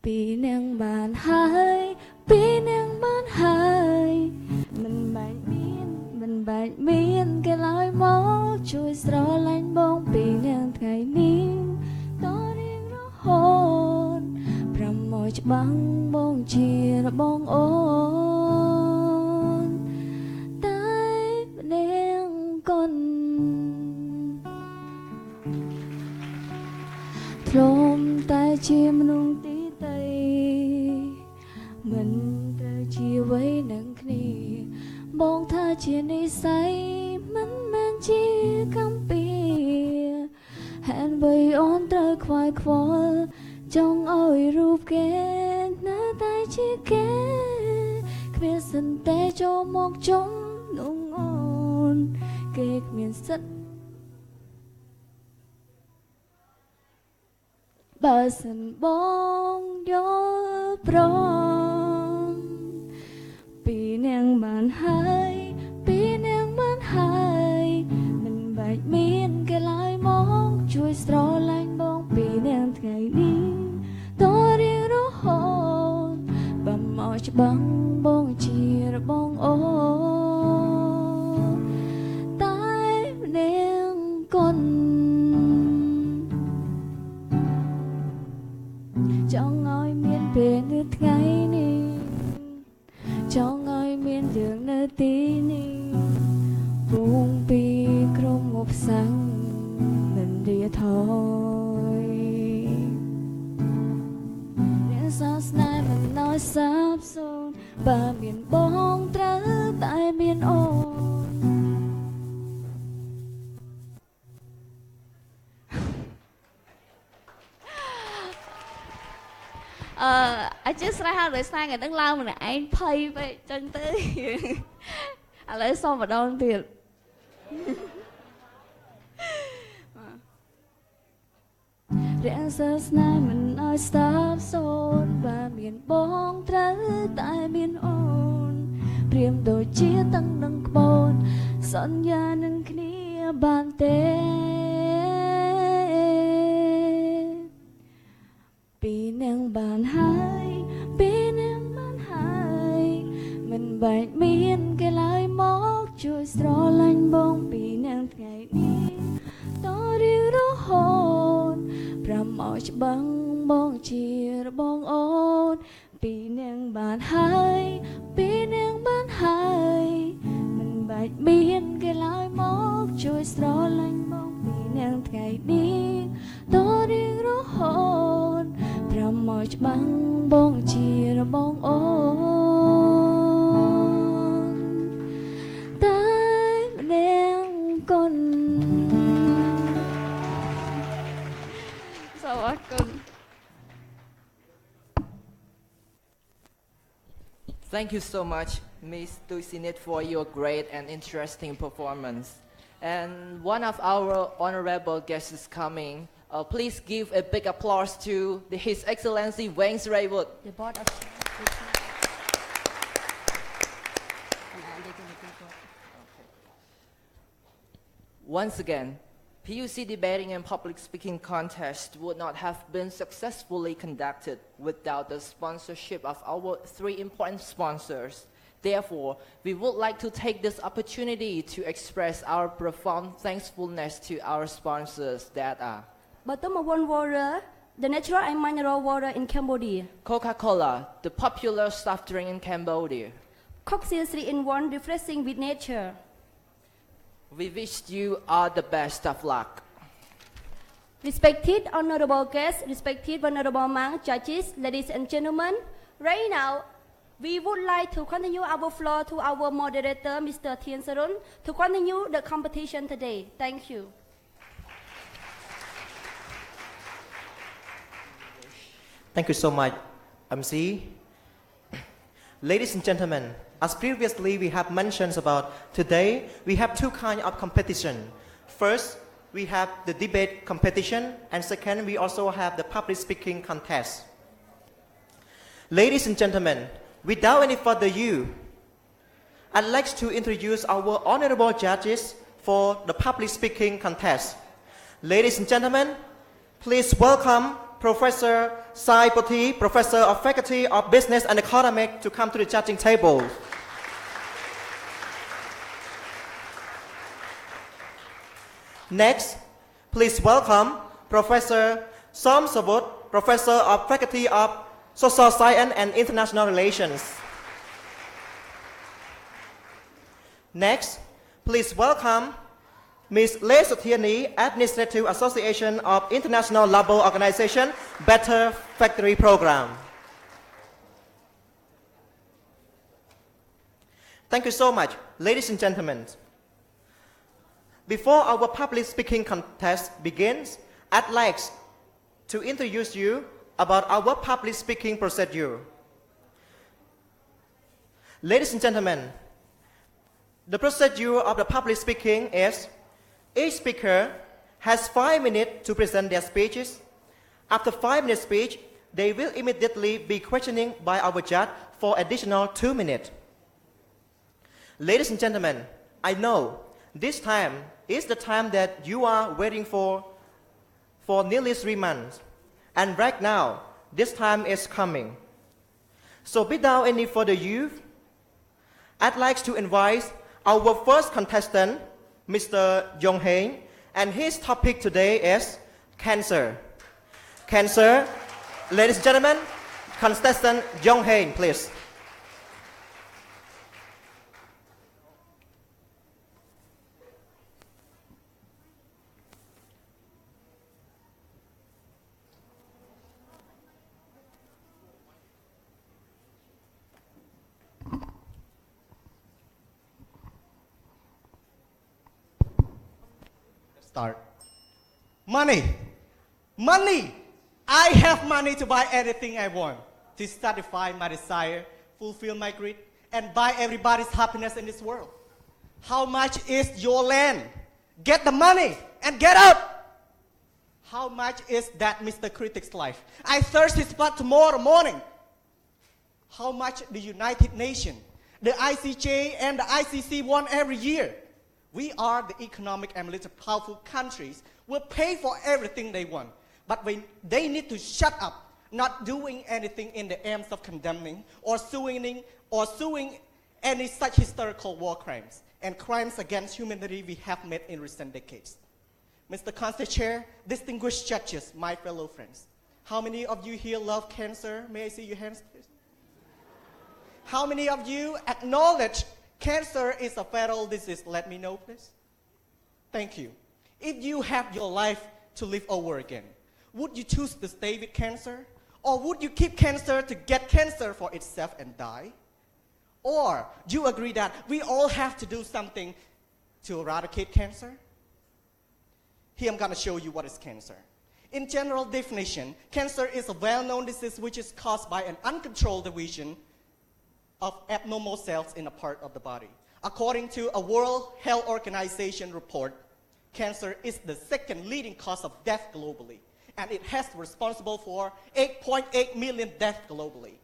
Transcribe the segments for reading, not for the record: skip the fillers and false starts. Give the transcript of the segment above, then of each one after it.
Bị nâng bàn hai, bị nâng bàn hai. Mình bạch miên cái lối máu chui sro lạnh bông bị nâng ngày nín. Tôi riêng nó hôn, pram môi băng bông chia bông ôn. Tai nâng con Thôm tay chim nung tí tay. Mình rơi chia với nâng khỉ. Bông tha chia ní say. Mình men chia căm bìa. Hẹn với ôn trời khoai khóa. Trong ôi rụp kê. Nơ tay chia kê. Khmien sân tê cho mọc trống nung ôn. Kê khmien sân bà sân bóng gió prom. Bị nàng bàn hai, bị nàng bàn hai. Mình bạch miên cái lái mong chui sro lạnh bóng bị nàng ngày đi. Tôi riêng rõ hồn bà mỏi cho băng bóng chia bóng ôn. Tai nàng con trong ngôi miền biển nước ngày ní. Trong ngôi miền đường nơi tí ní. Buông bi krong ngọc sáng mình đi thôi. Nên sao nay mình nói sắp xôn. Bà miền bóng trớ tại miền ôn. I just like how they sang ở Đắk Lắk mình anh pay vậy chân tới. Lấy xong vào đâu tiền. Rẽn sơ snai mình nói stop zone. Và miền bóng trớ tại miền ôn. Priêm đôi chia tăng nâng bồn. Son nhà nâng khnia bàn tê. Bị nâng bàn hai, bị nâng bàn hai. Mình bạch miên cái lái móc chui sro lạnh bông bị nâng ngày đi. Tôi riêng rõ hồn pram mỏi băng bông chia bông ôn. Bị nâng bàn hai, bị nâng bàn hai. Mình bạch miên cái lái móc chui sro lạnh bông bị nâng ngày đi. Tôi riêng rõ hồn pram mỏi băng bông chia bông ôn. Tai neng con. Sao con. Thank you so much, Miss Tuisinit, for your great and interesting performance. And one of our honorable guests is coming. Please give a big applause to His Excellency Wayne Raywood. The board of Once again, PUC debating and public speaking contest would not have been successfully conducted without the sponsorship of our three important sponsors. Therefore, we would like to take this opportunity to express our profound thankfulness to our sponsors that are Bottom of one water, the natural and mineral water in Cambodia. Coca-Cola, the popular soft drink in Cambodia. Coke 3-in-1 refreshing with nature. We wish you all the best of luck. Respected honorable guests, respected honorable man, judges, ladies and gentlemen, right now, we would like to continue our floor to our moderator, Mr. Thien Sarun, to continue the competition today. Thank you. Thank you so much, MC. Ladies and gentlemen, as previously we have mentioned about today, we have two kinds of competition. First, we have the debate competition, and second, we also have the public speaking contest. Ladies and gentlemen, without any further ado, I'd like to introduce our honorable judges for the public speaking contest. Ladies and gentlemen, please welcome Professor Sai Poti, Professor of Faculty of Business and Economics, to come to the judging table. Next, please welcome Professor Som Savut, Professor of Faculty of Social Science and International Relations. Next, please welcome Ms. Lê Sothiani, Administrative Association of International Labour Organization, Better Factory Program. Thank you so much, ladies and gentlemen. Before our public speaking contest begins, I'd like to introduce you about our public speaking procedure. Ladies and gentlemen, the procedure of the public speaking is each speaker has 5 minutes to present their speeches. After 5 minutes speech, they will immediately be questioning by our judge for additional 2 minutes. Ladies and gentlemen, I know this time is the time that you are waiting for nearly 3 months. And right now, this time is coming. So without any further ado, I'd like to invite our first contestant, Mr. Yong Hae, and his topic today is cancer. Cancer, ladies and gentlemen, contestant Yong Hae, please. Start. Money. Money. I have money to buy anything I want, to satisfy my desire, fulfill my greed, and buy everybody's happiness in this world. How much is your land? Get the money and get up. How much is that Mr. Critic's life? I thirst his blood tomorrow morning. How much the United Nations, the ICJ, and the ICC want every year? We are the economic and military powerful countries will pay for everything they want. But they need to shut up, not doing anything in the aims of condemning or suing any such historical war crimes and crimes against humanity we have made in recent decades. Mr. Council Chair, distinguished judges, my fellow friends, how many of you here love cancer? May I see your hands, please? How many of you acknowledge cancer is a fatal disease? Let me know, please. Thank you. If you have your life to live over again, would you choose to stay with cancer? Or would you keep cancer to get cancer for itself and die? Or do you agree that we all have to do something to eradicate cancer? Here I'm going to show you what is cancer. In general definition, cancer is a well-known disease which is caused by an uncontrolled division of abnormal cells in a part of the body. According to a World Health Organization report, cancer is the second leading cause of death globally, and it has responsible for 8.8 million deaths globally.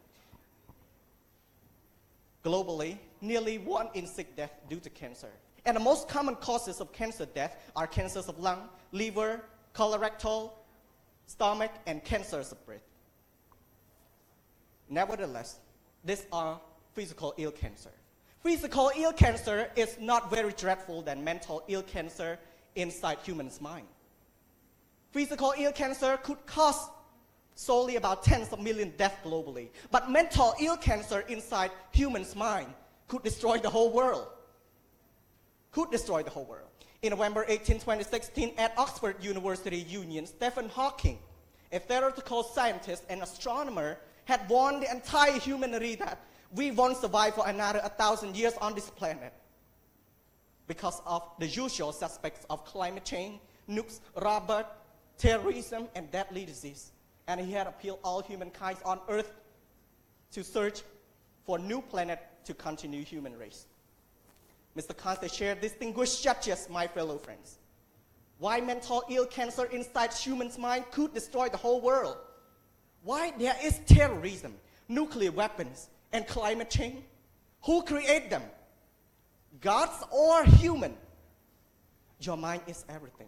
Globally, nearly 1 in 6 deaths due to cancer. And the most common causes of cancer death are cancers of lung, liver, colorectal, stomach, and cancers of breast. Nevertheless, these are physical ill cancer. Physical ill cancer is not very dreadful than mental ill cancer inside human's mind. Physical ill cancer could cause solely about tens of millions deaths globally, but mental ill cancer inside human's mind could destroy the whole world. Could destroy the whole world. In November 18, 2016, at Oxford University Union, Stephen Hawking, a theoretical scientist and astronomer, had warned the entire humanity that we won't survive for another 1,000 years on this planet because of the usual suspects of climate change, nukes, robbery, terrorism, and deadly disease. And he had appealed all humankind on Earth to search for a new planet to continue human race. Mr. Council Chair, distinguished judges, my fellow friends, why mental ill cancer inside human's mind could destroy the whole world? Why there is terrorism, nuclear weapons, and climate change? Who create them? Gods or human? Your mind is everything.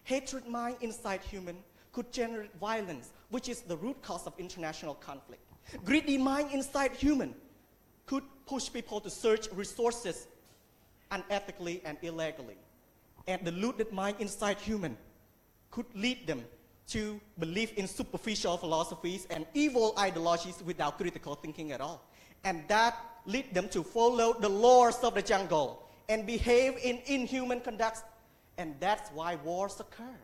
Hatred mind inside human could generate violence, which is the root cause of international conflict. Greedy mind inside human could push people to search resources unethically and illegally. And the deluded mind inside human could lead them to believe in superficial philosophies and evil ideologies without critical thinking at all. And that lead them to follow the laws of the jungle and behave in inhuman conducts. And that's why wars occur.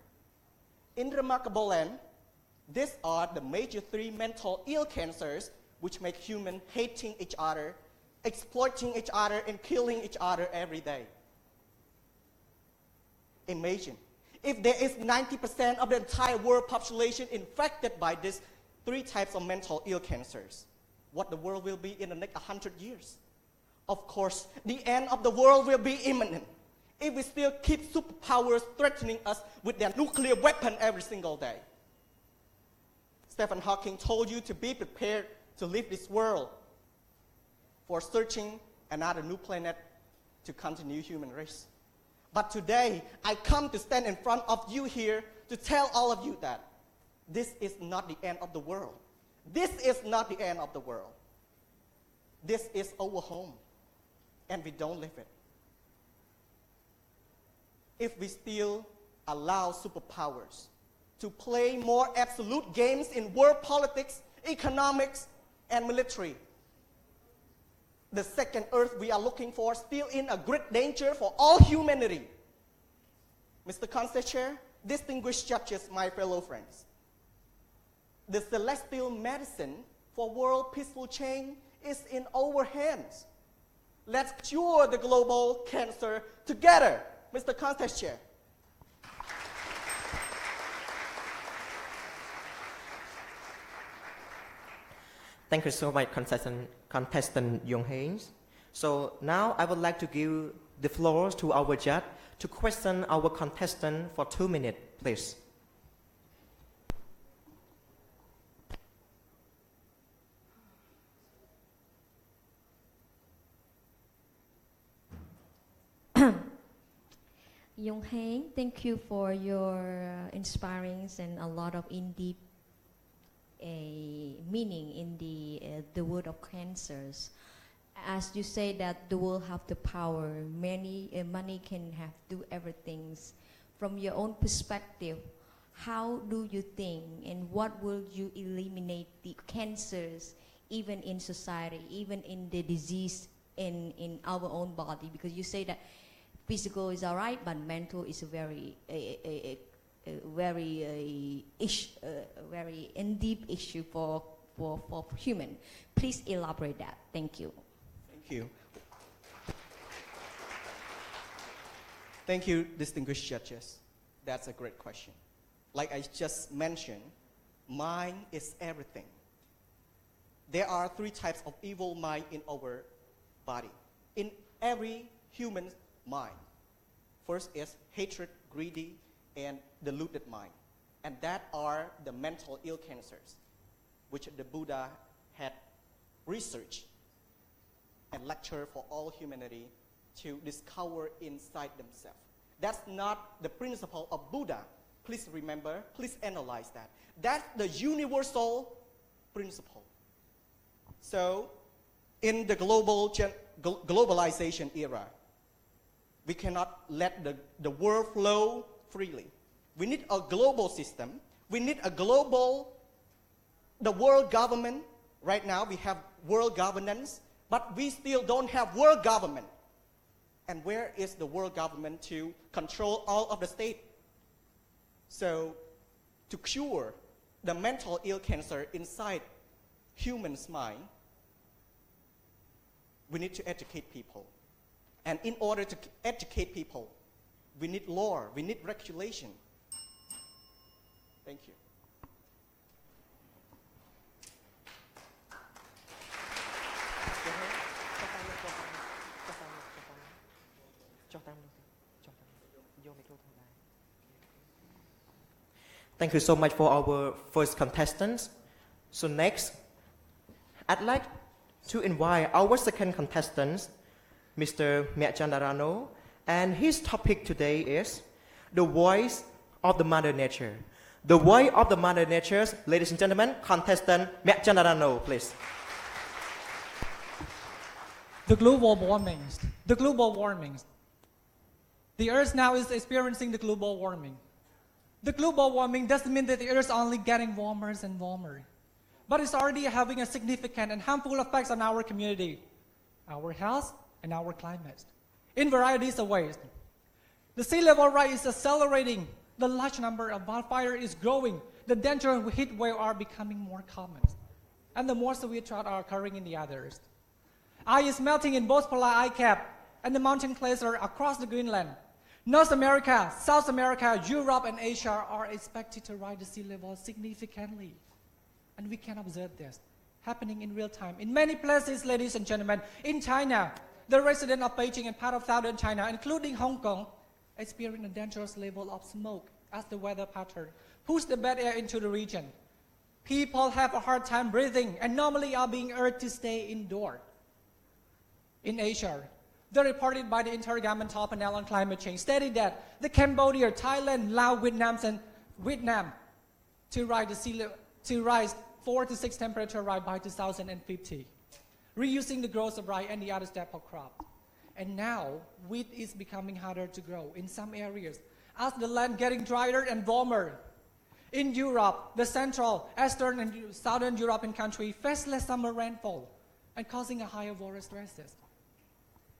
In remarkable land, these are the major 3 mental ill cancers which make humans hating each other, exploiting each other, and killing each other every day. Imagine, if there is 90% of the entire world population infected by these 3 types of mental ill cancers, what the world will be in the next 100 years. Of course, the end of the world will be imminent if we still keep superpowers threatening us with their nuclear weapon every single day. Stephen Hawking told you to be prepared to leave this world for searching another new planet to continue human race. But today, I come to stand in front of you here to tell all of you that this is not the end of the world. This is not the end of the world. This is our home, and we don't leave it. If we still allow superpowers to play more absolute games in world politics, economics, and military, the second Earth we are looking for still in a great danger for all humanity. Mr. Council Chair, distinguished judges, my fellow friends, the celestial medicine for world peaceful change is in our hands. Let's cure the global cancer together. Mr. Contest Chair. Thank you so much, contestant Yong Haynes. So now I would like to give the floor to our judge to question our contestant for 2 minutes, please. Yong Heng, thank you for your inspiring and a lot of in-deep meaning in the word of cancers. As you say that the world have the power, money can have do everything. From your own perspective, how do you think and what will you eliminate the cancers even in society, even in the disease in our own body? Because you say that physical is all right, but mental is a very in-deep issue for human. Please elaborate that. Thank you. Thank you. Thank you, distinguished judges. That's a great question. Like I just mentioned, mind is everything. There are 3 types of evil mind in our body, in every human mind. First is hatred, greedy, and deluded mind. And that are the mental ill cancers, which the Buddha had researched and lectured for all humanity to discover inside themselves. That's not the principle of Buddha. Please remember, please analyze that. That's the universal principle. So, in the globalization era, we cannot let the world flow freely. We need a global system. We need the world government. Right now we have world governance, but we still don't have world government. And where is the world government to control all of the state? So to cure the mental ill cancer inside humans' mind, we need to educate people. And in order to educate people, we need law, we need regulation. Thank you. Thank you so much for our first contestants. So next, I'd like to invite our second contestant, Mr. Mechandarano, And his topic today is the voice of the Mother Nature. The voice of the Mother Nature, ladies and gentlemen, contestant Mek Chandarano, please. The global warming. The global warming. The Earth now is experiencing the global warming. The global warming doesn't mean that the Earth is only getting warmer and warmer, but it's already having a significant and harmful effects on our community, our health, and our climate, in varieties of ways. The sea level rise is accelerating. The large number of wildfires is growing. The dangerous heat waves are becoming more common, and the more severe droughts are occurring in the others. Ice is melting in both polar ice cap and the mountain glaciers across the Greenland. North America, South America, Europe, and Asia are expected to rise the sea level significantly. And we can observe this happening in real time. In many places, ladies and gentlemen, in China, the residents of Beijing and part of southern China, including Hong Kong, experience a dangerous level of smoke as the weather pattern pushes the bad air into the region. People have a hard time breathing and normally are being urged to stay indoors. In Asia, the reported by the Intergovernmental Panel on Climate Change stated that the Cambodia, Thailand, Laos, Vietnam to rise 4 to 6 temperature rise by 2050, reducing the growth of rice and the other staple crop. And now, wheat is becoming harder to grow in some areas as the land getting drier and warmer. In Europe, the central, eastern, and southern European countries face less summer rainfall and causing a higher water stresses.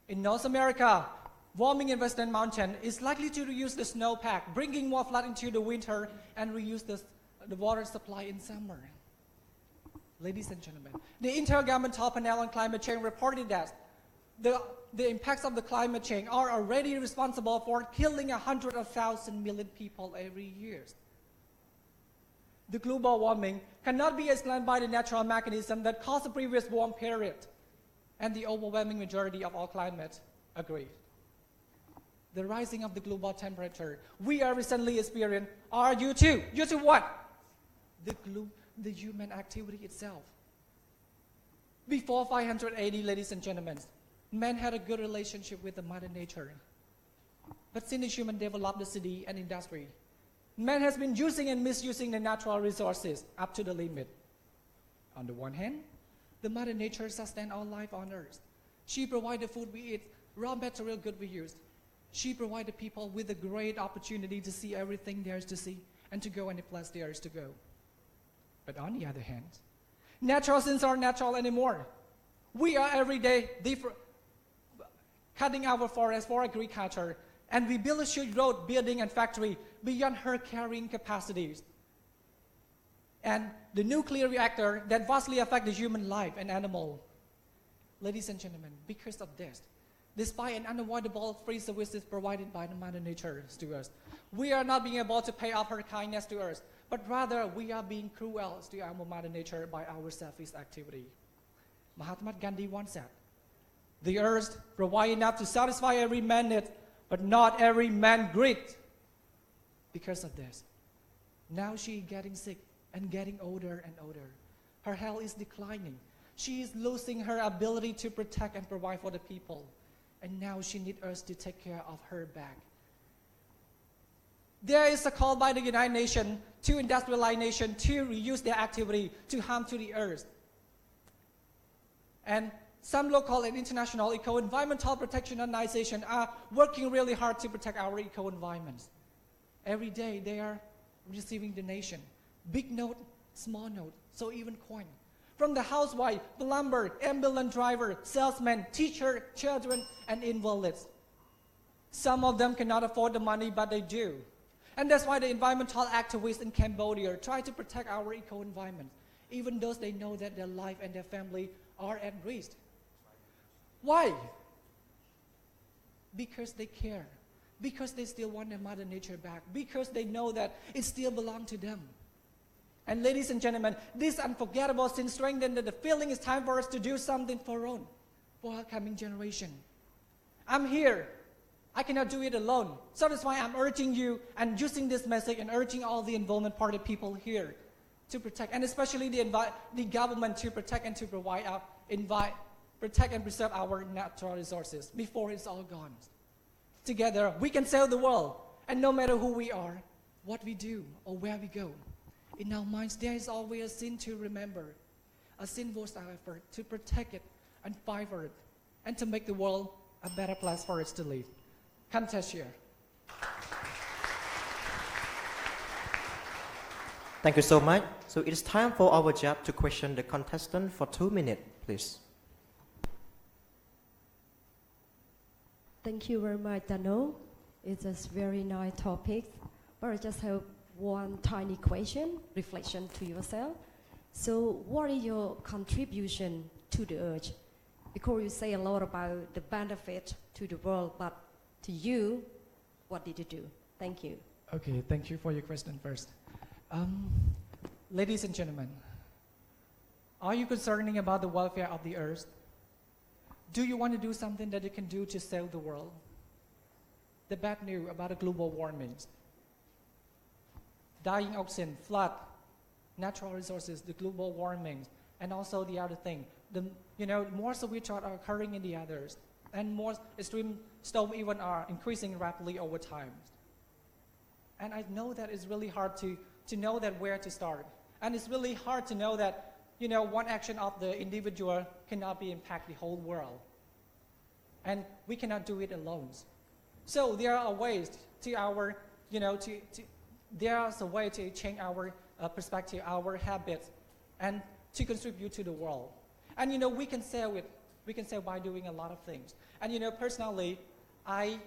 In North America, warming in western mountain is likely to reduce the snowpack, bringing more flood into the winter and reduce the water supply in summer. Ladies and gentlemen, the Intergovernmental Panel on Climate Change reported that the impacts of the climate change are already responsible for killing 100,000 million people every year. The global warming cannot be explained by the natural mechanism that caused the previous warm period, and the overwhelming majority of all climate agree. The rising of the global temperature we are recently experiencing are due to what? The human activity itself. Before 580, ladies and gentlemen, man had a good relationship with the Mother Nature. But since the human developed the city and industry, man has been using and misusing the natural resources up to the limit. On the one hand, the Mother Nature sustains our life on Earth. She provides the food we eat, raw material good we use. She provides the people with a great opportunity to see everything there is to see and to go any place there is to go. But on the other hand, natural things aren't natural anymore. We are every day cutting our forest for agriculture, and we build a huge road, building, and factory beyond her carrying capacities. And the nuclear reactor that vastly affect the human life and animal. Ladies and gentlemen, because of this, despite an unavoidable free services provided by the Mother Nature to us, we are not being able to pay off her kindness to us, but rather we are being cruel to our Mother Nature by our selfish activity. Mahatma Gandhi once said, "The earth provides enough to satisfy every man need, but not every man greed." Because of this, now she is getting sick and getting older and older. Her health is declining. She is losing her ability to protect and provide for the people. And now she needs us to take care of her back. There is a call by the United Nations to industrialized nations to reduce their activity to harm to the earth. And some local and international eco-environmental protection organizations are working really hard to protect our eco-environments. Every day they are receiving donation. Big note, small note, so even coin. From the housewife, plumber, ambulance driver, salesman, teacher, children, and invalids. Some of them cannot afford the money, but they do. And that's why the environmental activists in Cambodia try to protect our eco-environment, even though they know that their life and their family are at risk. Why? Because they care. Because they still want their Mother Nature back. Because they know that it still belongs to them. And ladies and gentlemen, this unforgettable sin strengthened the feeling it's time for us to do something for our coming generation. I'm here. I cannot do it alone. So that's why I'm urging you and using this message and urging all the involvement party people here to protect, and especially the government to protect and to protect and preserve our natural resources before it's all gone. Together, we can save the world. And no matter who we are, what we do, or where we go, in our minds there is always a sin to remember. A sin was our effort to protect it and fight for it, and to make the world a better place for us to live. Contest Thank you so much. So it is time for our judge to question the contestant for 2 minutes, please. Thank you very much, Dano. It's a very nice topic, but I just have one tiny question, reflection to yourself. So what is your contribution to the earth? Because you say a lot about the benefit to the world, but to you, what did you do? Thank you. Okay, thank you for your question first. Ladies and gentlemen, are you concerning about the welfare of the earth? Do you want to do something that you can do to save the world? The bad news about the global warming, dying ocean, flood, natural resources, the global warming, and also the other thing, more severe drought are occurring in the others, and more extreme storms even are increasing rapidly over time. And I know that it's really hard to know that where to start. And it's really hard to know that, one action of the individual cannot be impact the whole world. And we cannot do it alone. So there are ways to our, there's a way to change our perspective, our habits, and to contribute to the world. And we can sell it. We can sell by doing a lot of things. And personally, I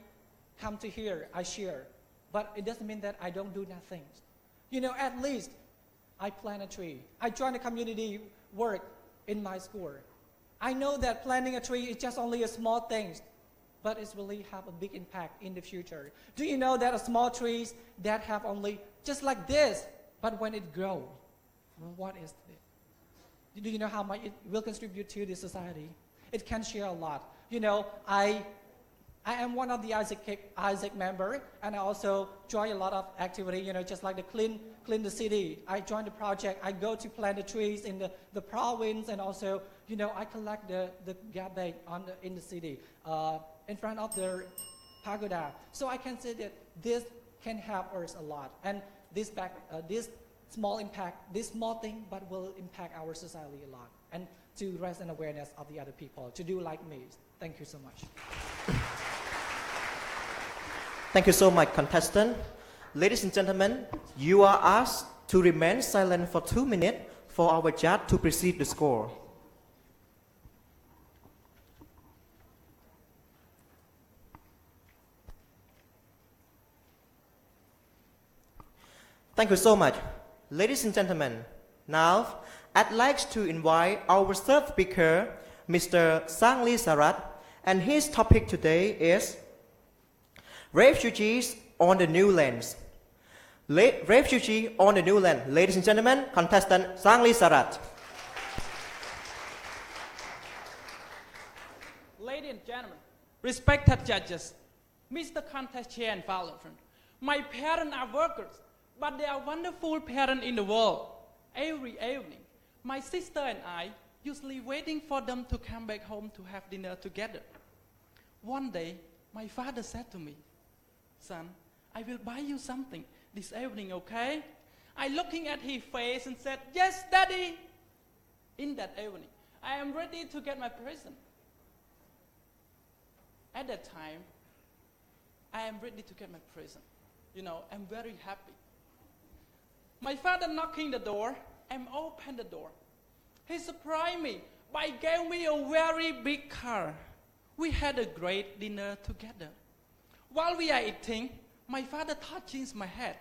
come to here, I share, but it doesn't mean that I don't do nothing. At least I plant a tree. I join the community work in my school. I know that planting a tree is just only a small thing, but it's really have a big impact in the future. Do you know that a small trees that have only just like this, but when it grows, what is it? Do you know how much it will contribute to the society? It can share a lot. I am one of the Isaac member, and I also join a lot of activity, just like the clean the city. I join the project. I go to plant the trees in the province, and also, I collect the garbage in the city, in front of the pagoda. So I can say that this can help us a lot, and this small impact, this small thing, but will impact our society a lot, and to raise an awareness of the other people, to do like me. Thank you so much. Thank you so much, contestant. Ladies and gentlemen, you are asked to remain silent for 2 minutes for our judge to proceed the score. Thank you so much. Ladies and gentlemen, now I'd like to invite our third speaker, Mr. Sangli Sarat, and his topic today is Refugees on the New Lands. Refugee on the New Land. Ladies and gentlemen, contestant Sangli Sarat. Ladies and gentlemen, respected judges, Mr. Contest Chair and fellow friends, my parents are workers, but they are wonderful parents in the world. Every evening, my sister and I usually waiting for them to come back home to have dinner together. One day, my father said to me, "Son, I will buy you something this evening, okay?" I looking at his face and said, "Yes, Daddy." In that evening, I am ready to get my present. At that time, I am ready to get my present. I'm very happy. My father knocking the door, and opened the door. He surprised me by giving me a very big car. We had a great dinner together. While we are eating, my father touches my head.